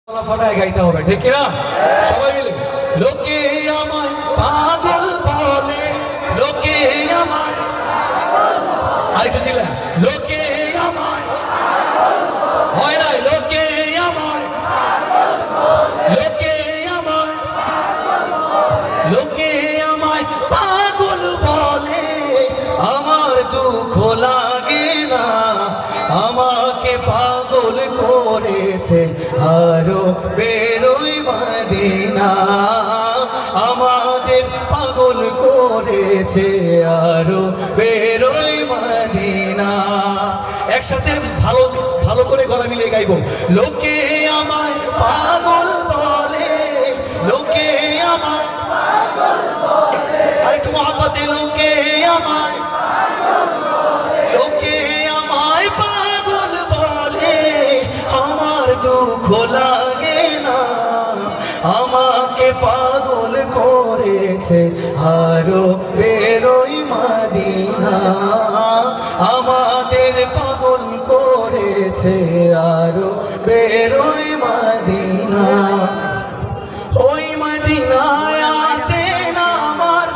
ফটায় গাইতে হবে, ঠিক কিনা? সবাই মিলে লোকে আমায় পাগল বলে, লোকে আমায়, আরেকটু ছিল, লোকে আমায় হয় নাই, লোকে আমায়, লোকে আমায়, লোকে আমায় পাগল বলে, আমার দুঃখ লাগে না, আমাকে পাগল করেছে আরো বেরোই মদিনা, আমাদের পাগল করেছে আরো বেরোই মদিনা। একসাথে ভালো ভালো করে গলা মিলিয়ে গাইবো, লোকে আমায় পাগল বলে, লোকে আমায়, আরেকটু মহব্বতে, লোকে আমায়, লোকে আমায় পাগল বলে, আমার দুঃখ লাগে না, আমাকে পাগল করেছে আরো বেরোই মদিনা, আমাদের পাগল করেছে আরো বেরোই মদিনা। ওই মদিনায় আছেন আমার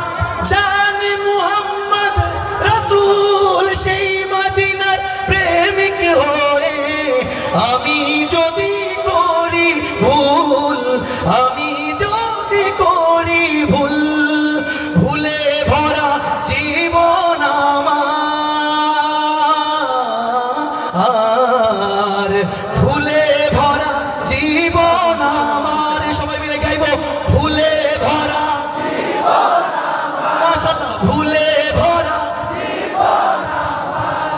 জানে মুহাম্মদ রাসূল, সেই মদিনার প্রেমিক হয়ে আমি যদি করি ভুল, আমি যদি করি ভুল, ভুলে ভরা জীবন আমার, ভুলে ভরা জীবন আমার, সবাই মিলে গাইবো, ভুলে ভরা মাশাআল্লাহ, ভুলে ভরা,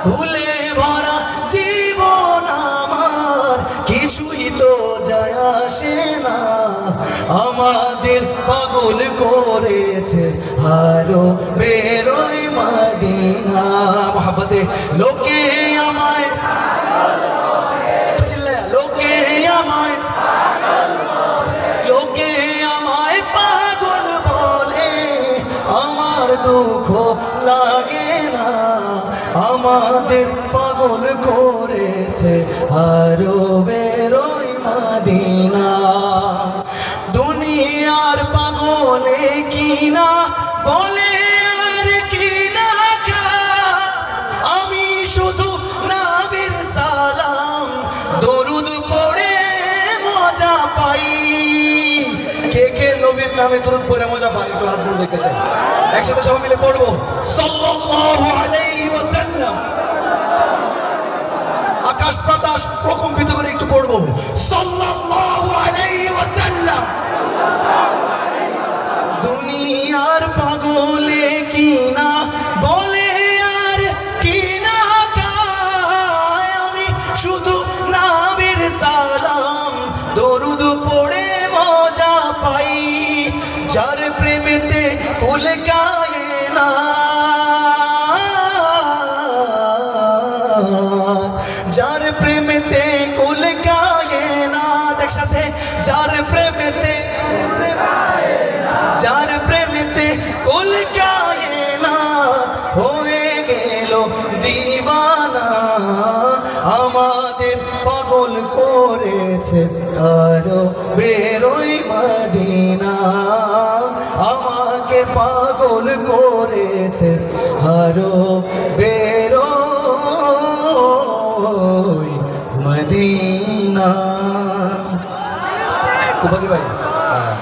ভুলে ভরা জীবন আমার, কিছুই তো যায় আসে না, আমাদের পাগল করেছে আরো বেরোই মদিনা। মহব্বতে লোকে আমায়, লোকে আমায়, লোকে আমায় পাগল বলে, আমার দুঃখ লাগে না, আমাদের পাগল করেছে আরো বেরোই মদিনা। দুনিয়ার পাগলে কিনা বলে আর কিনা কা, আমি শুধু নবীর সালাম দরুদ পড়ে মজা পাই। কে কে নবীর নামে দরুদ পড়ে মজা পাই? একটু হাত তুলে দেখতে চাই, একসাথে সবাই মিলে পড়বো, সাল্লাল্লাহু আলাইহি ওয়াসাল্লাম। আকাশ বাতাস প্রকম্পিত করে একটু পড়বো, সাল্লাল্লাহু আলাইহি ওয়াসাল্লাম। দুনিয়ার পাগলে কিনা বলে আর কিনা কায়, আমি শুধু নবীর সালাম দরুদ পড়ে মজা পাই, যার প্রেমেতে কুল কায়নাত, যার প্রেমেতে কুল কায়নাত, একসাথে যার প্রেমেতে, যার প্রেমেতে কুল কায়নাত হয়ে গেল দিওয়ানা, আমাদের পাগল করেছে আরো বেরোই মদিনা, আমাকে পাগল করেছে আরো বেরোই মদিনা। ভাই